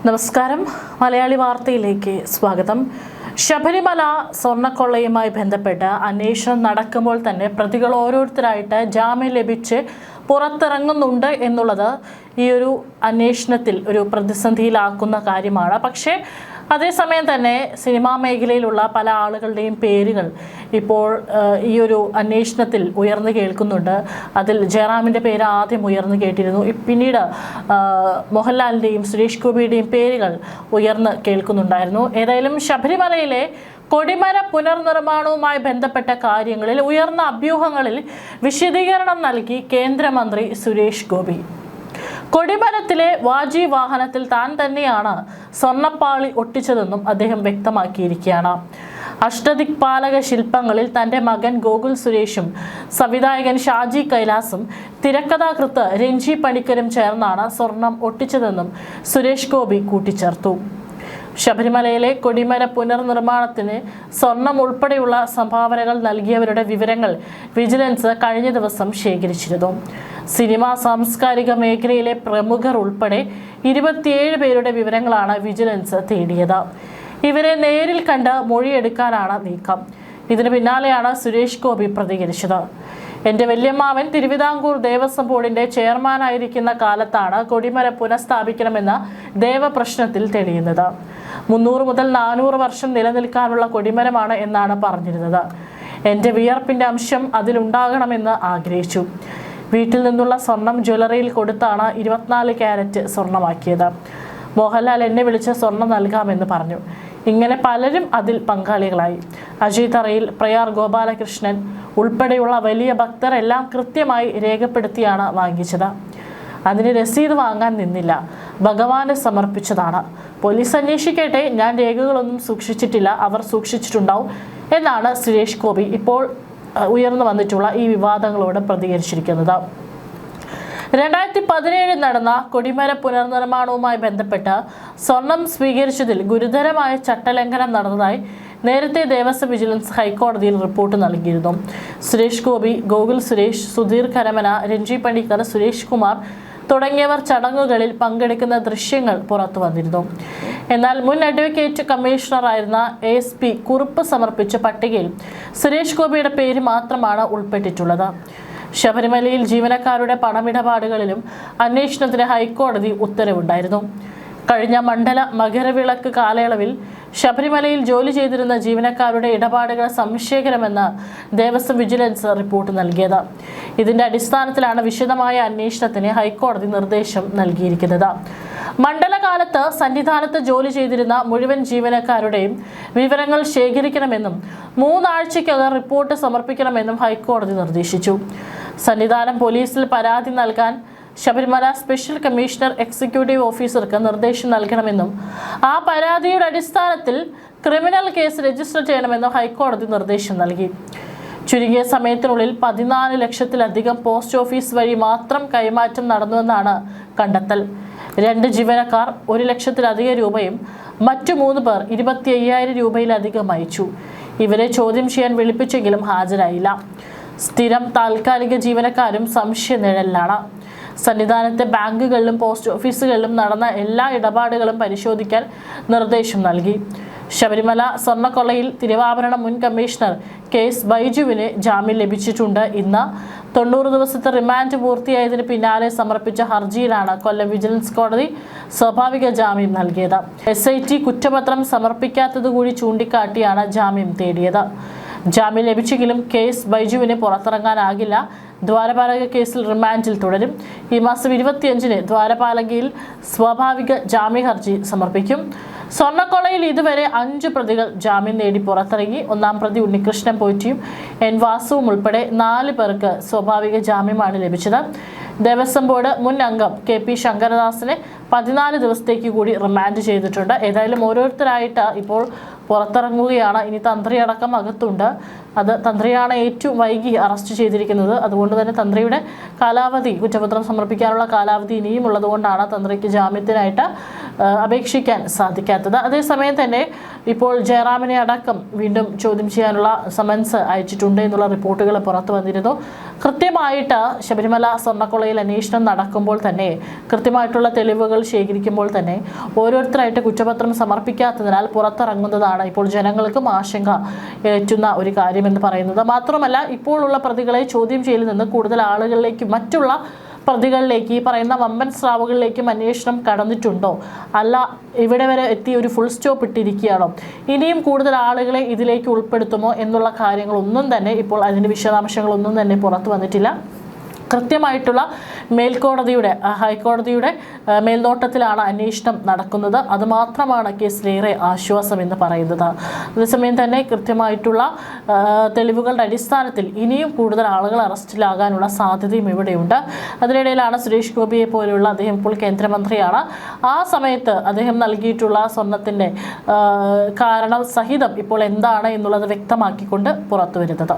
നമസ്കാരം. മലയാളി വാർത്തയിലേക്ക് സ്വാഗതം. ശബരിമല സ്വർണ്ണക്കൊള്ളയുമായി ബന്ധപ്പെട്ട് അന്വേഷണം നടക്കുമ്പോൾ തന്നെ പ്രതികൾ ഓരോരുത്തരായിട്ട് ജാമ്യം ലഭിച്ച് പുറത്തിറങ്ങുന്നുണ്ട് എന്നുള്ളത് ഈ ഒരു അന്വേഷണത്തിൽ ഒരു പ്രതിസന്ധിയിലാക്കുന്ന കാര്യമാണ്. പക്ഷേ അതേസമയം തന്നെ സിനിമാ മേഖലയിലുള്ള പല ആളുകളുടെയും പേരുകൾ ഇപ്പോൾ ഈ ഒരു അന്വേഷണത്തിൽ ഉയർന്നു കേൾക്കുന്നുണ്ട്. അതിൽ ജയറാമിൻ്റെ പേര് ആദ്യം ഉയർന്നു കേട്ടിരുന്നു. പിന്നീട് മോഹൻലാലിൻ്റെയും സുരേഷ് ഗോപിയുടെയും പേരുകൾ ഉയർന്ന് കേൾക്കുന്നുണ്ടായിരുന്നു. ഏതായാലും ശബരിമലയിലെ കൊടിമര പുനർനിർമ്മാണവുമായി ബന്ധപ്പെട്ട കാര്യങ്ങളിൽ ഉയർന്ന അഭ്യൂഹങ്ങളിൽ വിശദീകരണം നൽകി കേന്ദ്രമന്ത്രി സുരേഷ് ഗോപി. കൊടിമരത്തിലെ വാജി വാഹനത്തിൽ താൻ തന്നെയാണ് സ്വർണ്ണപ്പാളി ഒട്ടിച്ചതെന്നും അദ്ദേഹം വ്യക്തമാക്കിയിരിക്കുകയാണ്. അഷ്ടദിക്പാലക ശില്പങ്ങളിൽ തൻ്റെ മകൻ ഗോകുൽ സുരേഷും സംവിധായകൻ ഷാജി കൈലാസും തിരക്കഥാകൃത്ത് രഞ്ജി പണിക്കരും ചേർന്നാണ് സ്വർണം ഒട്ടിച്ചതെന്നും സുരേഷ് ഗോപി കൂട്ടിച്ചേർത്തു. ശബരിമലയിലെ കൊടിമര പുനർനിർമ്മാണത്തിന് സ്വർണം ഉൾപ്പെടെയുള്ള സംഭാവനകൾ നൽകിയവരുടെ വിവരങ്ങൾ വിജിലൻസ് കഴിഞ്ഞ ദിവസം ശേഖരിച്ചിരുന്നു. സിനിമാ സാംസ്കാരിക മേഖലയിലെ പ്രമുഖർ ഉൾപ്പെടെ 27 പേരുടെ വിവരങ്ങളാണ് വിജിലൻസ് തേടിയത്. ഇവരെ നേരിൽ കണ്ട് മൊഴിയെടുക്കാനാണ് നീക്കം. ഇതിന് പിന്നാലെയാണ് സുരേഷ് ഗോപി പ്രതികരിച്ചത്. എൻ്റെ വല്യമ്മാവൻ തിരുവിതാംകൂർ ദേവസ്വം ബോർഡിൻ്റെ ചെയർമാനായിരിക്കുന്ന കാലത്താണ് കൊടിമര പുനഃസ്ഥാപിക്കണമെന്ന ദേവപ്രശ്നത്തിൽ തെളിയുന്നത്. 300 മുതൽ 400 വർഷം നിലനിൽക്കാനുള്ള കൊടിമരമാണ് എന്നാണ് പറഞ്ഞിരുന്നത്. എൻ്റെ വിയർപ്പിൻ്റെ അംശം അതിലുണ്ടാകണമെന്ന് ആഗ്രഹിച്ചു. വീട്ടിൽ നിന്നുള്ള സ്വർണം ജ്വല്ലറിയിൽ കൊടുത്താണ് 24 ക്യാരറ്റ് സ്വർണമാക്കിയത്. മോഹൻലാൽ എന്നെ വിളിച്ച് സ്വർണം നൽകാമെന്ന് പറഞ്ഞു. ഇങ്ങനെ പലരും അതിൽ പങ്കാളികളായി. അജയ് തറയിൽ, പ്രയാർ ഗോപാലകൃഷ്ണൻ ഉൾപ്പെടെയുള്ള വലിയ ഭക്തരെല്ലാം കൃത്യമായി രേഖപ്പെടുത്തിയാണ് വാങ്ങിച്ചത്. അതിന് രസീത് വാങ്ങാൻ നിന്നില്ല, ഭഗവാന് സമർപ്പിച്ചതാണ്. പോലീസ് അന്വേഷിക്കട്ടെ, ഞാൻ രേഖകളൊന്നും സൂക്ഷിച്ചിട്ടില്ല, അവർ സൂക്ഷിച്ചിട്ടുണ്ടാവും എന്നാണ് സുരേഷ് ഗോപി ഇപ്പോൾ ഉയർന്നു വന്നിട്ടുള്ള ഈ വിവാദങ്ങളോട് പ്രതികരിച്ചിരിക്കുന്നത്. 2017 നടന്ന കൊടിമര പുനർനിർമ്മാണവുമായി ബന്ധപ്പെട്ട് സ്വർണം സ്വീകരിച്ചതിൽ ഗുരുതരമായ ചട്ടലംഘനം നടന്നതായി നേരത്തെ ദേവസ്വം വിജിലൻസ് ഹൈക്കോടതിയിൽ റിപ്പോർട്ട് നൽകിയിരുന്നു. സുരേഷ് ഗോപി, ഗോകുൽ സുരേഷ്, സുധീർ കരമന, രഞ്ജി പണിക്കർ, സുരേഷ് കുമാർ തുടങ്ങിയവർ ചടങ്ങുകളിൽ പങ്കെടുക്കുന്ന ദൃശ്യങ്ങൾ പുറത്തു വന്നിരുന്നു. എന്നാൽ മുൻ അഡ്വക്കേറ്റ് കമ്മീഷണറായിരുന്ന ASP കുറിപ്പ് സമർപ്പിച്ച പട്ടികയിൽ സുരേഷ് ഗോപിയുടെ പേര് മാത്രമാണ് ഉൾപ്പെട്ടിട്ടുള്ളത്. ശബരിമലയിൽ ജീവനക്കാരുടെ പണമിടപാടുകളിലും അന്വേഷണത്തിന് ഹൈക്കോടതി ഉത്തരവുണ്ടായിരുന്നു. കഴിഞ്ഞ മണ്ഡല മകരവിളക്ക് കാലയളവിൽ ശബരിമലയിൽ ജോലി ചെയ്തിരുന്ന ജീവനക്കാരുടെ ഇടപാടുകൾ സംശയകരമെന്ന് ദേവസ്വം വിജിലൻസ് റിപ്പോർട്ട് നൽകിയത്. ഇതിന്റെ അടിസ്ഥാനത്തിലാണ് വിശദമായ അന്വേഷണത്തിന് ഹൈക്കോടതി നിർദ്ദേശം നൽകിയിരിക്കുന്നത്. മണ്ഡലകാലത്ത് സന്നിധാനത്ത് ജോലി ചെയ്തിരുന്ന മുഴുവൻ ജീവനക്കാരുടെയും വിവരങ്ങൾ ശേഖരിക്കണമെന്നും 3 ആഴ്ചയ്ക്കകം റിപ്പോർട്ട് സമർപ്പിക്കണമെന്നും ഹൈക്കോടതി നിർദ്ദേശിച്ചു. സന്നിധാനം പോലീസിൽ പരാതി നൽകാൻ ശബരിമല സ്പെഷ്യൽ കമ്മീഷണർ എക്സിക്യൂട്ടീവ് ഓഫീസർക്ക് നിർദ്ദേശം നൽകണമെന്നും ആ പരാതിയുടെ അടിസ്ഥാനത്തിൽ ക്രിമിനൽ കേസ് രജിസ്റ്റർ ചെയ്യണമെന്നും ഹൈക്കോടതി നിർദ്ദേശം നൽകി. ചുരുങ്ങിയ സമയത്തിനുള്ളിൽ 14 ലക്ഷത്തിലധികം പോസ്റ്റ് ഓഫീസ് വഴി മാത്രം കൈമാറ്റം നടന്നുവെന്നാണ് കണ്ടെത്തൽ. 2 ജീവനക്കാർ 1 ലക്ഷത്തിലധികം രൂപയും മറ്റു 3 പേർ 25,000 രൂപയിലധികം അയച്ചു. ഇവരെ ചോദ്യം ചെയ്യാൻ വിളിപ്പിച്ചെങ്കിലും ഹാജരായില്ല. സ്ഥിരം താൽക്കാലിക ജീവനക്കാരും സംശയ നിഴലിലാണ്. സന്നിധാനത്തെ ബാങ്കുകളിലും പോസ്റ്റ് ഓഫീസുകളിലും നടന്ന എല്ലാ ഇടപാടുകളും പരിശോധിക്കാൻ നിർദ്ദേശം നൽകി. ശബരിമല സ്വർണ്ണക്കൊള്ളയിൽ തിരുവാഭരണ മുൻ കമ്മീഷണർ KS ബൈജുവിന് ജാമ്യം ലഭിച്ചിട്ടുണ്ട്. ഇന്ന് 90 ദിവസത്തെ റിമാൻഡ് പൂർത്തിയായതിന് പിന്നാലെ സമർപ്പിച്ച ഹർജിയിലാണ് കൊല്ലം വിജിലൻസ് കോടതി സ്വാഭാവിക ജാമ്യം നൽകിയത്. SIT കുറ്റപത്രം സമർപ്പിക്കാത്തതുകൂടി ചൂണ്ടിക്കാട്ടിയാണ് ജാമ്യം തേടിയത്. ജാമ്യം ലഭിച്ചെങ്കിലും KS ബൈജുവിന് പുറത്തിറങ്ങാനാകില്ല. ദ്വാരപാലക കേസിൽ റിമാൻഡിൽ തുടരും. ഈ മാസം 25-ന് ദ്വാരപാലകയിൽ സ്വാഭാവിക ജാമ്യ ഹർജി സമർപ്പിക്കും. സ്വർണ്ണക്കൊള്ളയിൽ ഇതുവരെ 5 പ്രതികൾ ജാമ്യം നേടി പുറത്തിറങ്ങി. 1-ാം പ്രതി ഉണ്ണികൃഷ്ണൻ പോറ്റിയും N വാസുവും ഉൾപ്പെടെ 4 പേർക്ക് സ്വാഭാവിക ജാമ്യമാണ് ലഭിച്ചത്. ദേവസ്വം ബോർഡ് മുൻ അംഗം KP ശങ്കരദാസിനെ 14 ദിവസത്തേക്ക് കൂടി റിമാൻഡ് ചെയ്തിട്ടുണ്ട്. ഏതായാലും ഓരോരുത്തരായിട്ട് ഇപ്പോൾ പുറത്തിറങ്ങുകയാണ്. ഇനി തന്ത്രി അടക്കം അകത്തുണ്ട്. അത് തന്ത്രിയാണ് ഏറ്റവും വൈകി അറസ്റ്റ് ചെയ്തിരിക്കുന്നത്. അതുകൊണ്ട് തന്നെ തന്ത്രിയുടെ കാലാവധി, കുറ്റപത്രം സമർപ്പിക്കാനുള്ള കാലാവധി ഇനിയും ഉള്ളതുകൊണ്ടാണ് തന്ത്രിക്ക് ജാമ്യത്തിനായിട്ട് അപേക്ഷിക്കാൻ സാധിക്കാത്തത്. അതേസമയം തന്നെ ഇപ്പോൾ ജയറാമിനെ അടക്കം വീണ്ടും ചോദ്യം ചെയ്യാനുള്ള സമൻസ് അയച്ചിട്ടുണ്ട് എന്നുള്ള റിപ്പോർട്ടുകൾ പുറത്തു വന്നിരുന്നു. കൃത്യമായിട്ട് ശബരിമല സ്വർണ്ണക്കൊള്ളയിൽ അന്വേഷണം നടക്കുമ്പോൾ തന്നെ കൃത്യമായിട്ടുള്ള തെളിവുകൾ തെളിവുകൾ ശേഖരിക്കുമ്പോൾ തന്നെ ഓരോരുത്തരായിട്ട് കുറ്റപത്രം സമർപ്പിക്കാത്തതിനാൽ പുറത്തിറങ്ങുന്നതാണ് ഇപ്പോൾ ജനങ്ങൾക്കും ആശങ്ക ഏറ്റുന്ന ഒരു കാര്യമെന്ന് പറയുന്നത്. മാത്രമല്ല, ഇപ്പോഴുള്ള പ്രതികളെ ചോദ്യം ചെയ്യലിൽ നിന്ന് കൂടുതൽ ആളുകളിലേക്കും മറ്റുള്ള പ്രതികളിലേക്ക്, ഈ പറയുന്ന വമ്പൻ സ്രാവുകളിലേക്കും അന്വേഷണം കടന്നിട്ടുണ്ടോ, അല്ല ഇവിടെ വരെ എത്തി ഒരു ഫുൾ സ്റ്റോപ്പ് ഇട്ടിരിക്കുകയാണോ, ഇനിയും കൂടുതൽ ആളുകളെ ഇതിലേക്ക് ഉൾപ്പെടുത്തുമോ എന്നുള്ള കാര്യങ്ങളൊന്നും തന്നെ ഇപ്പോൾ അതിൻ്റെ വിശദാംശങ്ങളൊന്നും തന്നെ പുറത്തു വന്നിട്ടില്ല. കൃത്യമായിട്ടുള്ള മേൽക്കോടതിയുടെ, ഹൈക്കോടതിയുടെ മേൽനോട്ടത്തിലാണ് അന്വേഷണം നടക്കുന്നത്. അതുമാത്രമാണ് കേസിലേറെ ആശ്വാസം എന്ന് പറയുന്നത്. അതേസമയം തന്നെ കൃത്യമായിട്ടുള്ള തെളിവുകളുടെ അടിസ്ഥാനത്തിൽ ഇനിയും കൂടുതൽ ആളുകൾ അറസ്റ്റിലാകാനുള്ള സാധ്യതയും ഇവിടെയുണ്ട്. അതിനിടയിലാണ് സുരേഷ് ഗോപിയെ പോലെയുള്ള, അദ്ദേഹം ഇപ്പോൾ കേന്ദ്രമന്ത്രിയാണ്, ആ സമയത്ത് അദ്ദേഹം നൽകിയിട്ടുള്ള സ്വർണത്തിൻ്റെ കാരണം സഹിതം ഇപ്പോൾ എന്താണ് എന്നുള്ളത് വ്യക്തമാക്കിക്കൊണ്ട് പുറത്തു വരുന്നത്.